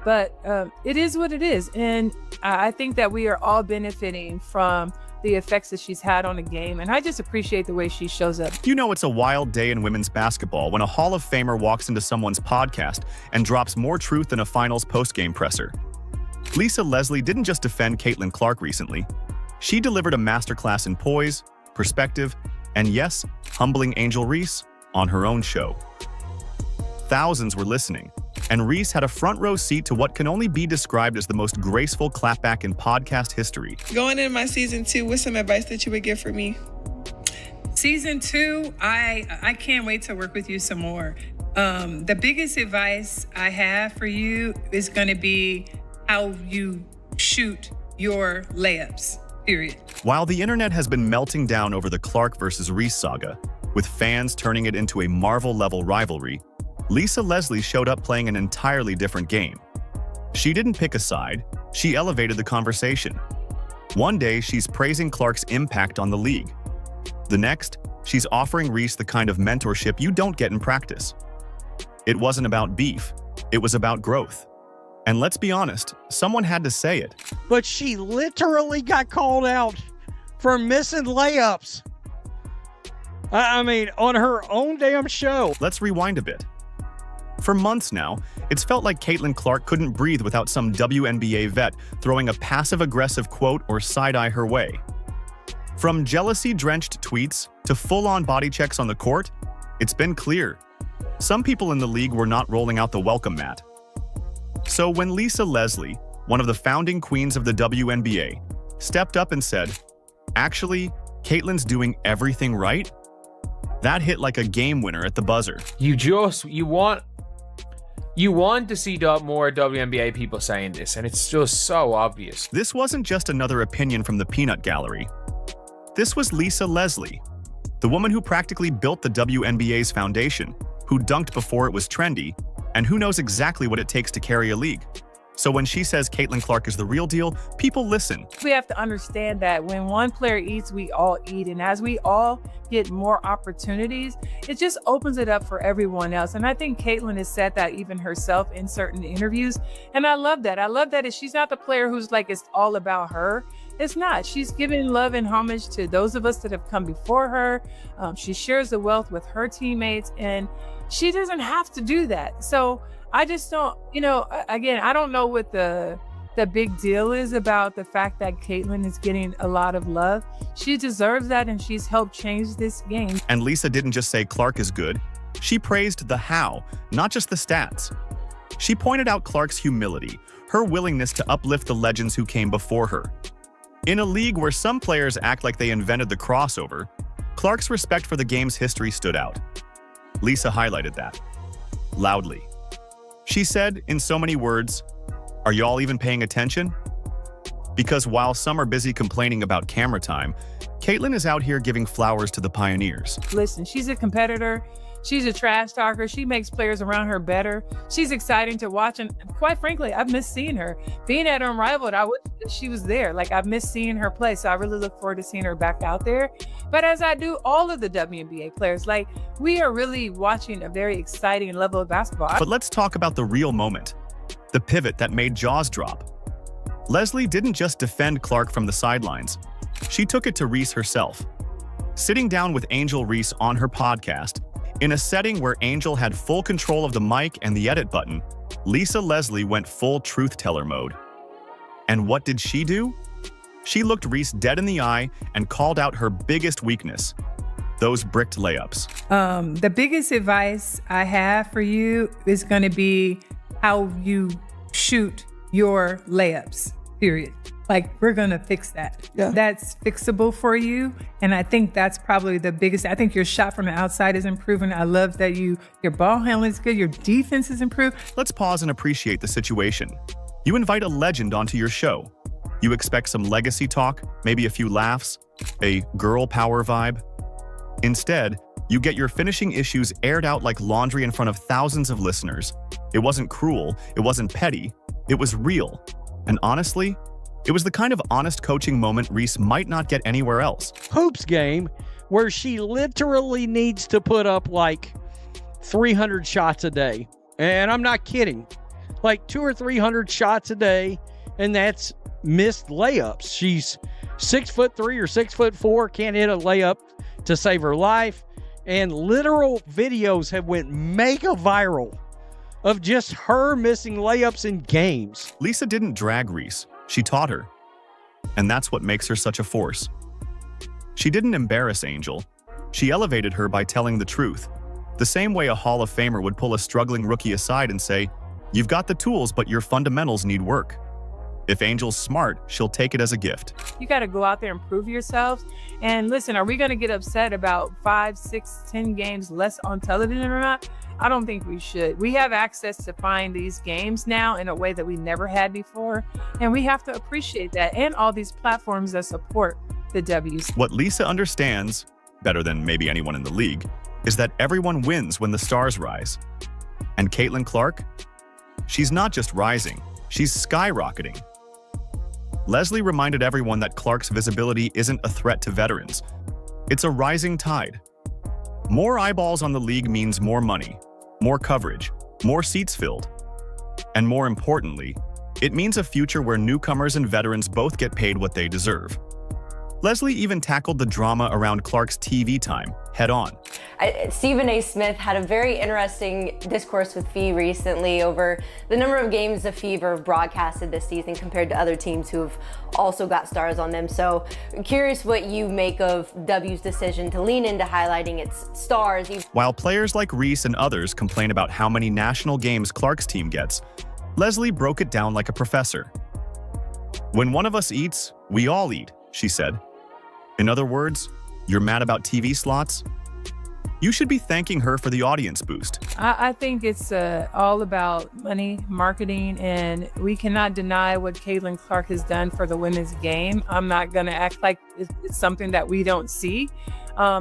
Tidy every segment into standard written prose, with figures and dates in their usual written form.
But it is what it is. And I think that we are all benefiting from the effects that she's had on the game. And I just appreciate the way she shows up. You know it's a wild day in women's basketball when a Hall of Famer walks into someone's podcast and drops more truth than a finals post-game presser. Lisa Leslie didn't just defend Caitlin Clark recently. She delivered a masterclass in poise, perspective, and yes, humbling Angel Reese on her own show. Thousands were listening, and Reese had a front-row seat to what can only be described as the most graceful clapback in podcast history. Going into my season 2, what's some advice that you would give for me? Season 2, I can't wait to work with you some more. The biggest advice I have for you is going to be how you shoot your layups, period. While the internet has been melting down over the Clark versus Reese saga, with fans turning it into a Marvel-level rivalry, Lisa Leslie showed up playing an entirely different game. She didn't pick a side, she elevated the conversation. One day, she's praising Clark's impact on the league. The next, she's offering Reese the kind of mentorship you don't get in practice. It wasn't about beef, it was about growth. And let's be honest, someone had to say it. But she literally got called out for missing layups. I mean, on her own damn show. Let's rewind a bit. For months now, it's felt like Caitlin Clark couldn't breathe without some WNBA vet throwing a passive-aggressive quote or side-eye her way. From jealousy-drenched tweets to full-on body checks on the court, it's been clear. Some people in the league were not rolling out the welcome mat. So when Lisa Leslie, one of the founding queens of the WNBA, stepped up and said, "Actually, Caitlin's doing everything right," that hit like a game winner at the buzzer. You want to see more WNBA people saying this, and it's just so obvious. This wasn't just another opinion from the peanut gallery. This was Lisa Leslie, the woman who practically built the WNBA's foundation, who dunked before it was trendy, and who knows exactly what it takes to carry a league. So when she says Caitlin Clark is the real deal, people listen. We have to understand that when one player eats, we all eat. And as we all get more opportunities, it just opens it up for everyone else. And I think Caitlin has said that even herself in certain interviews. And I love that. I love that she's not the player who's like, it's all about her. It's not. She's giving love and homage to those of us that have come before her. She shares the wealth with her teammates, and she doesn't have to do that. So I just don't, again, I don't know what the big deal is about the fact that Caitlin is getting a lot of love. She deserves that, and she's helped change this game. And Lisa didn't just say Clark is good. She praised the how, not just the stats. She pointed out Clark's humility, her willingness to uplift the legends who came before her. In a league where some players act like they invented the crossover, Clark's respect for the game's history stood out. Lisa highlighted that loudly. She said, in so many words, "Are y'all even paying attention?" Because while some are busy complaining about camera time, Caitlin is out here giving flowers to the pioneers. Listen, she's a competitor. She's a trash talker. She makes players around her better. She's exciting to watch. And quite frankly, I've missed seeing her. Being at Unrivaled, she was there. Like, I've missed seeing her play. So I really look forward to seeing her back out there. But as I do all of the WNBA players, like, we are really watching a very exciting level of basketball. But let's talk about the real moment, the pivot that made jaws drop. Leslie didn't just defend Clark from the sidelines. She took it to Reese herself. Sitting down with Angel Reese on her podcast, in a setting where Angel had full control of the mic and the edit button, Lisa Leslie went full truth-teller mode. And what did she do? She looked Reese dead in the eye and called out her biggest weakness, those bricked layups. The biggest advice I have for you is going to be how you shoot your layups, period. Like, we're going to fix that. Yeah. That's fixable for you. And I think that's probably the biggest. I think your shot from the outside is improving. I love that your ball handling is good. Your defense is improved. Let's pause and appreciate the situation. You invite a legend onto your show. You expect some legacy talk, maybe a few laughs, a girl power vibe. Instead, you get your finishing issues aired out like laundry in front of thousands of listeners. It wasn't cruel. It wasn't petty. It was real. And honestly, it was the kind of honest coaching moment Reese might not get anywhere else. Hoops game where she literally needs to put up like 300 shots a day. And I'm not kidding. like 200 or 300 shots a day, and that's missed layups. She's 6'3" or 6'4", can't hit a layup to save her life. And literal videos have went mega viral of just her missing layups in games. Lisa didn't drag Reese, she taught her. And that's what makes her such a force. She didn't embarrass Angel. She elevated her by telling the truth, the same way a Hall of Famer would pull a struggling rookie aside and say, "You've got the tools, but your fundamentals need work." If Angel's smart, she'll take it as a gift. You got to go out there and prove yourselves. And listen, are we going to get upset about 5, 6, 10 games less on television or not? I don't think we should. We have access to find these games now in a way that we never had before. And we have to appreciate that, and all these platforms that support the W's. What Lisa understands, better than maybe anyone in the league, is that everyone wins when the stars rise. And Caitlin Clark? She's not just rising, she's skyrocketing. Leslie reminded everyone that Clark's visibility isn't a threat to veterans. It's a rising tide. More eyeballs on the league means more money, more coverage, more seats filled. And more importantly, it means a future where newcomers and veterans both get paid what they deserve. Leslie even tackled the drama around Clark's TV time head-on. Stephen A. Smith had a very interesting discourse with Fee recently over the number of games the Fever have broadcasted this season compared to other teams who have also got stars on them. So I'm curious what you make of W's decision to lean into highlighting its stars. While players like Reese and others complain about how many national games Clark's team gets, Leslie broke it down like a professor. "When one of us eats, we all eat," she said. In other words, you're mad about TV slots? You should be thanking her for the audience boost. I think it's all about money, marketing, and we cannot deny what Caitlin Clark has done for the women's game. I'm not going to act like it's something that we don't see.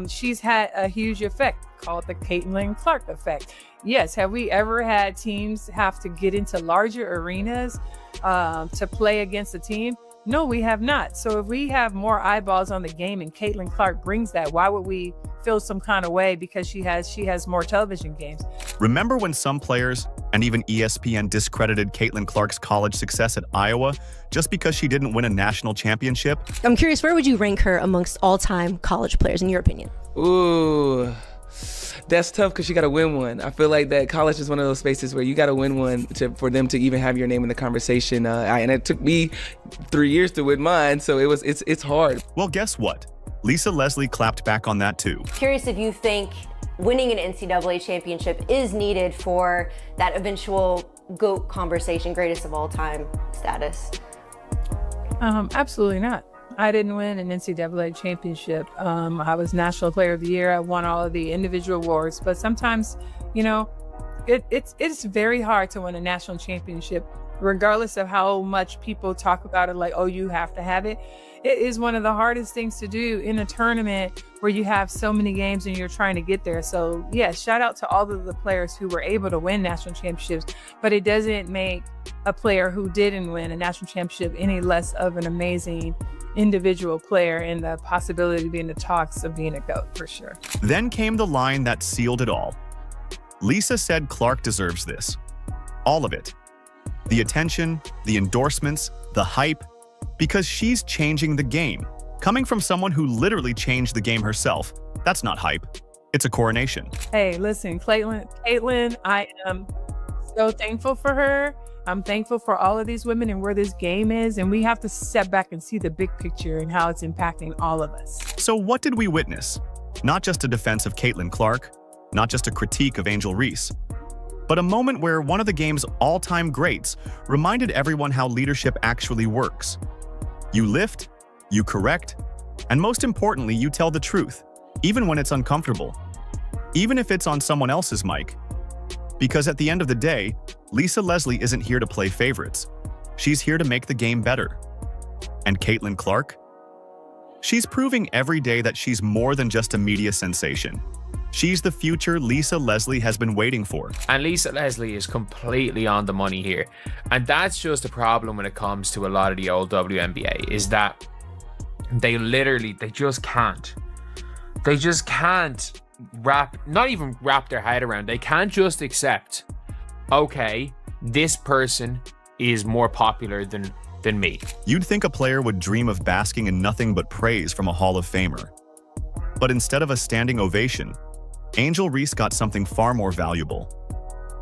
She's had a huge effect called the Caitlin Clark effect. Yes, have we ever had teams have to get into larger arenas to play against a team? No, we have not. So if we have more eyeballs on the game and Caitlin Clark brings that, why would we feel some kind of way because she has more television games? Remember when some players and even ESPN discredited Caitlin Clark's college success at Iowa just because she didn't win a national championship? I'm curious, where would you rank her amongst all-time college players in your opinion? Ooh, that's tough because you got to win one. I feel like that college is one of those spaces where you got to win one for them to even have your name in the conversation. And it took me 3 years to win mine, so it's hard. Well, guess what? Lisa Leslie clapped back on that too. Curious if you think winning an NCAA championship is needed for that eventual GOAT conversation, greatest of all time status. Absolutely not. I didn't win an NCAA championship. I was National Player of the Year. I won all of the individual awards, but sometimes, it's very hard to win a national championship, regardless of how much people talk about it, like, oh, you have to have it. It is one of the hardest things to do in a tournament where you have so many games and you're trying to get there. So yeah, shout out to all of the players who were able to win national championships, but it doesn't make a player who didn't win a national championship any less of an amazing individual player and the possibility to be in the talks of being a GOAT for sure. Then came the line that sealed it all. Lisa said Clark deserves this. All of it. The attention, the endorsements, the hype, because she's changing the game. Coming from someone who literally changed the game herself, that's not hype. It's a coronation. Hey, listen, Caitlin, I am so thankful for her. I'm thankful for all of these women and where this game is, and we have to step back and see the big picture and how it's impacting all of us. So what did we witness? Not just a defense of Caitlin Clark, not just a critique of Angel Reese, but a moment where one of the game's all-time greats reminded everyone how leadership actually works. You lift, you correct, and most importantly, you tell the truth, even when it's uncomfortable, even if it's on someone else's mic. Because at the end of the day, Lisa Leslie isn't here to play favorites. She's here to make the game better. And Caitlin Clark? She's proving every day that she's more than just a media sensation. She's the future Lisa Leslie has been waiting for. And Lisa Leslie is completely on the money here. And that's just a problem when it comes to a lot of the old WNBA, is that they just can't. They just can't not even wrap their head around. They can't just accept, okay, this person is more popular than me. You'd think a player would dream of basking in nothing but praise from a Hall of Famer. But instead of a standing ovation, Angel Reese got something far more valuable.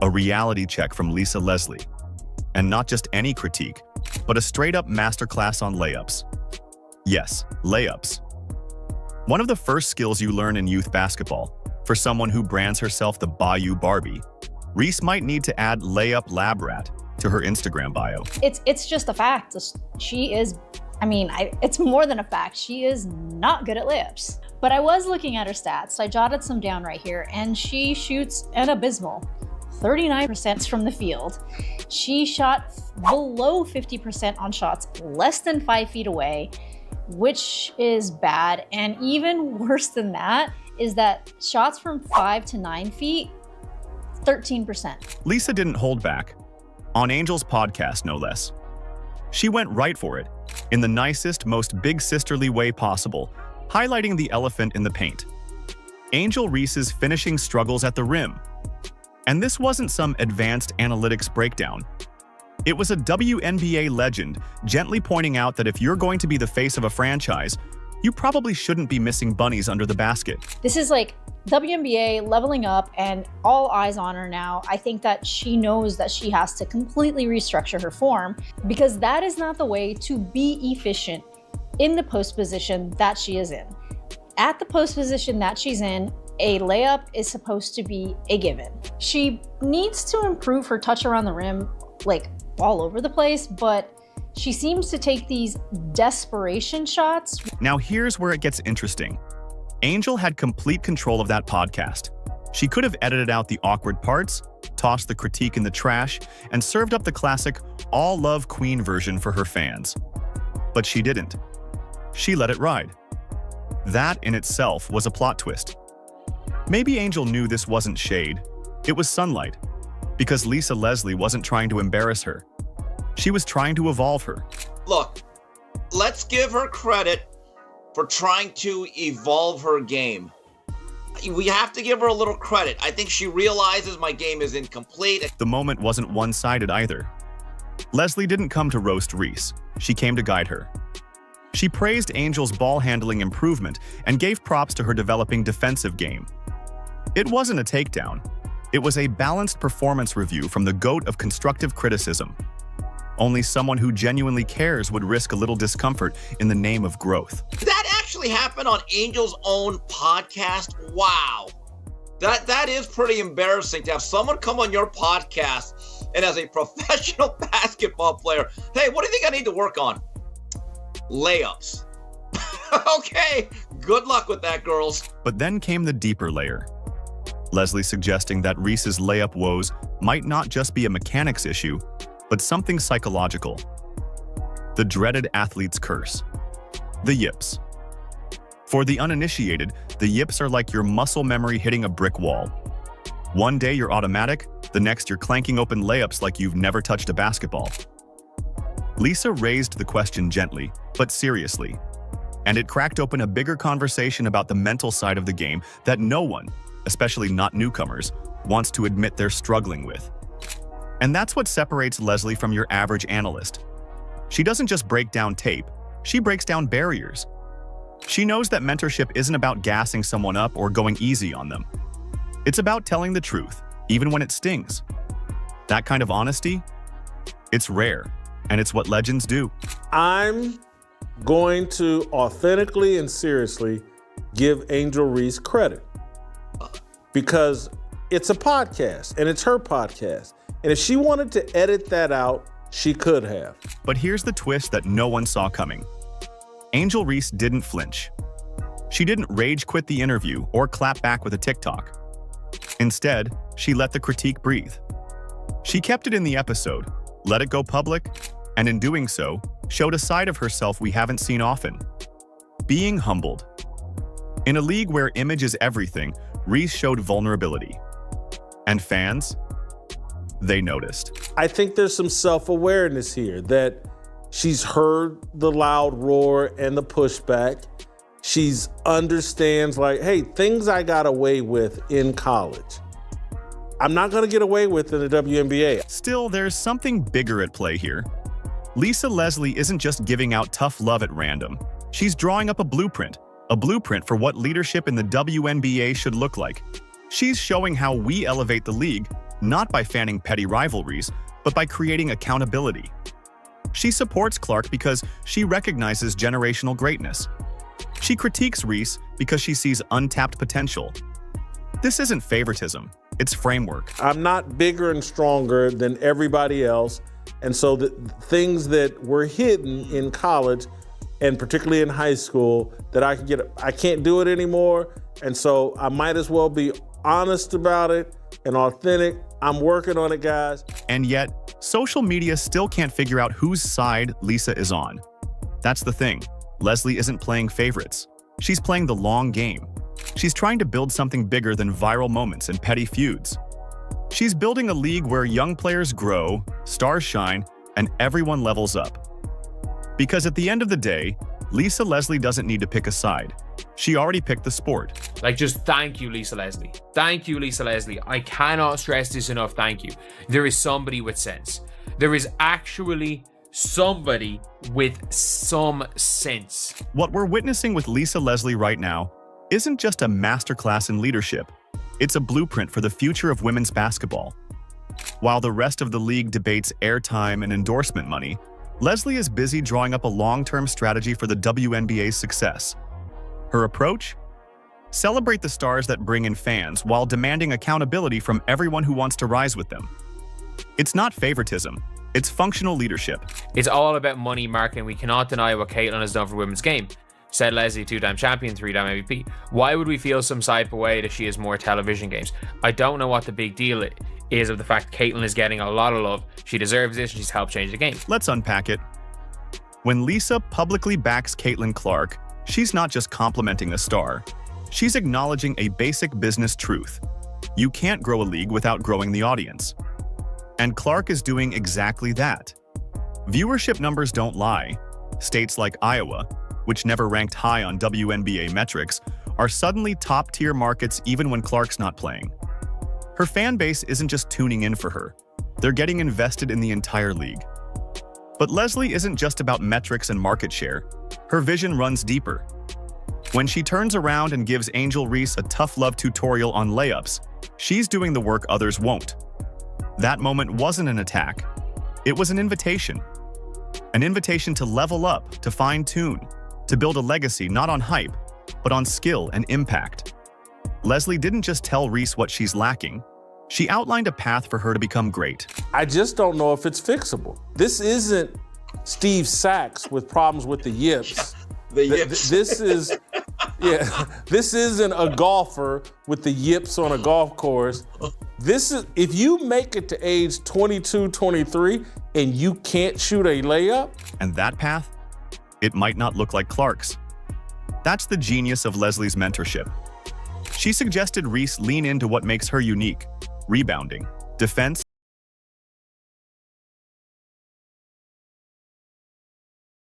A reality check from Lisa Leslie. And not just any critique, but a straight-up masterclass on layups. Yes, layups. One of the first skills you learn in youth basketball, for someone who brands herself the Bayou Barbie, Reese might need to add layup lab rat to her Instagram bio. It's just a fact. She is, it's more than a fact. She is not good at layups. But I was looking at her stats. I jotted some down right here, and she shoots an abysmal 39% from the field. She shot below 50% on shots less than 5 feet away, which is bad. And even worse than that is that shots from 5 to 9 feet, 13%. Lisa didn't hold back. On Angel's podcast, no less. She went right for it, in the nicest, most big sisterly way possible, highlighting the elephant in the paint. Angel Reese's finishing struggles at the rim. And this wasn't some advanced analytics breakdown. It was a WNBA legend gently pointing out that if you're going to be the face of a franchise, you probably shouldn't be missing bunnies under the basket. This is like WNBA leveling up and all eyes on her now. I think that she knows that she has to completely restructure her form because that is not the way to be efficient in the post position that she is in. At the post position that she's in, a layup is supposed to be a given. She needs to improve her touch around the rim, like all over the place, but she seems to take these desperation shots. Now here's where it gets interesting. Angel had complete control of that podcast. She could have edited out the awkward parts, tossed the critique in the trash, and served up the classic all love queen version for her fans. But she didn't. She let it ride. That in itself was a plot twist. Maybe Angel knew this wasn't shade, it was sunlight, because Lisa Leslie wasn't trying to embarrass her. She was trying to evolve her. Look, let's give her credit for trying to evolve her game. We have to give her a little credit. I think she realizes my game is incomplete. The moment wasn't one-sided either. Leslie didn't come to roast Reese. She came to guide her. She praised Angel's ball handling improvement and gave props to her developing defensive game. It wasn't a takedown. It was a balanced performance review from the GOAT of constructive criticism. Only someone who genuinely cares would risk a little discomfort in the name of growth. That actually happened on Angel's own podcast? Wow. That is pretty embarrassing to have someone come on your podcast and as a professional basketball player, hey, what do you think I need to work on? Layups. Okay, good luck with that, girls. But then came the deeper layer. Leslie suggesting that Reese's layup woes might not just be a mechanics issue, but something psychological. The dreaded athlete's curse. The yips. For the uninitiated, the yips are like your muscle memory hitting a brick wall. One day you're automatic, the next you're clanking open layups like you've never touched a basketball. Lisa raised the question gently, but seriously, and it cracked open a bigger conversation about the mental side of the game that no one, especially not newcomers, wants to admit they're struggling with. And that's what separates Leslie from your average analyst. She doesn't just break down tape, she breaks down barriers. She knows that mentorship isn't about gassing someone up or going easy on them. It's about telling the truth, even when it stings. That kind of honesty, it's rare, and it's what legends do. I'm going to authentically and seriously give Angel Reese credit because it's a podcast and it's her podcast. And if she wanted to edit that out, she could have. But here's the twist that no one saw coming. Angel Reese didn't flinch. She didn't rage quit the interview or clap back with a TikTok. Instead, she let the critique breathe. She kept it in the episode, let it go public, and in doing so, showed a side of herself we haven't seen often. Being humbled. In a league where image is everything, Reese showed vulnerability. And fans? They noticed. I think there's some self-awareness here that she's heard the loud roar and the pushback. She's understands like, hey, things I got away with in college. I'm not going to get away with in the WNBA. Still, there's something bigger at play here. Lisa Leslie isn't just giving out tough love at random. She's drawing up a blueprint for what leadership in the WNBA should look like. She's showing how we elevate the league, not by fanning petty rivalries, but by creating accountability. She supports Clark because she recognizes generational greatness. She critiques Reese because she sees untapped potential. This isn't favoritism, it's framework. I'm not bigger and stronger than everybody else, and so the things that were hidden in college, and particularly in high school, that I can't do it anymore, and so I might as well be honest about it and authentic. I'm working on it, guys. And yet, social media still can't figure out whose side Lisa is on. That's the thing. Leslie isn't playing favorites. She's playing the long game. She's trying to build something bigger than viral moments and petty feuds. She's building a league where young players grow, stars shine, and everyone levels up. Because at the end of the day, Lisa Leslie doesn't need to pick a side. She already picked the sport. Like, just thank you, Lisa Leslie. Thank you, Lisa Leslie. I cannot stress this enough. Thank you. There is somebody with sense. There is actually somebody with some sense. What we're witnessing with Lisa Leslie right now isn't just a masterclass in leadership. It's a blueprint for the future of women's basketball. While the rest of the league debates airtime and endorsement money, Leslie is busy drawing up a long-term strategy for the WNBA's success. Her approach? Celebrate the stars that bring in fans while demanding accountability from everyone who wants to rise with them. It's not favoritism. It's functional leadership. It's all about money, marketing. We cannot deny what Caitlin has done for women's game. Said Leslie, 2-time champion, 3-time MVP. Why would we feel some type of way that she has more television games? I don't know what the big deal is of the fact Caitlin is getting a lot of love. She deserves this, and she's helped change the game. Let's unpack it. When Lisa publicly backs Caitlin Clark, she's not just complimenting a star. She's acknowledging a basic business truth. You can't grow a league without growing the audience. And Clark is doing exactly that. Viewership numbers don't lie. States like Iowa, which never ranked high on WNBA metrics, are suddenly top-tier markets even when Clark's not playing. Her fan base isn't just tuning in for her. They're getting invested in the entire league. But Leslie isn't just about metrics and market share. Her vision runs deeper. When she turns around and gives Angel Reese a tough love tutorial on layups, she's doing the work others won't. That moment wasn't an attack. It was an invitation. An invitation to level up, to fine-tune, to build a legacy not on hype, but on skill and impact. Leslie didn't just tell Reese what she's lacking. She outlined a path for her to become great. I just don't know if it's fixable. This isn't Steve Sachs with problems with the yips. The yips. This isn't a golfer with the yips on a golf course. This is, if you make it to age 22, 23, and you can't shoot a layup. And that path? It might not look like Clark's. That's the genius of Leslie's mentorship. She suggested Reese lean into what makes her unique: rebounding, defense,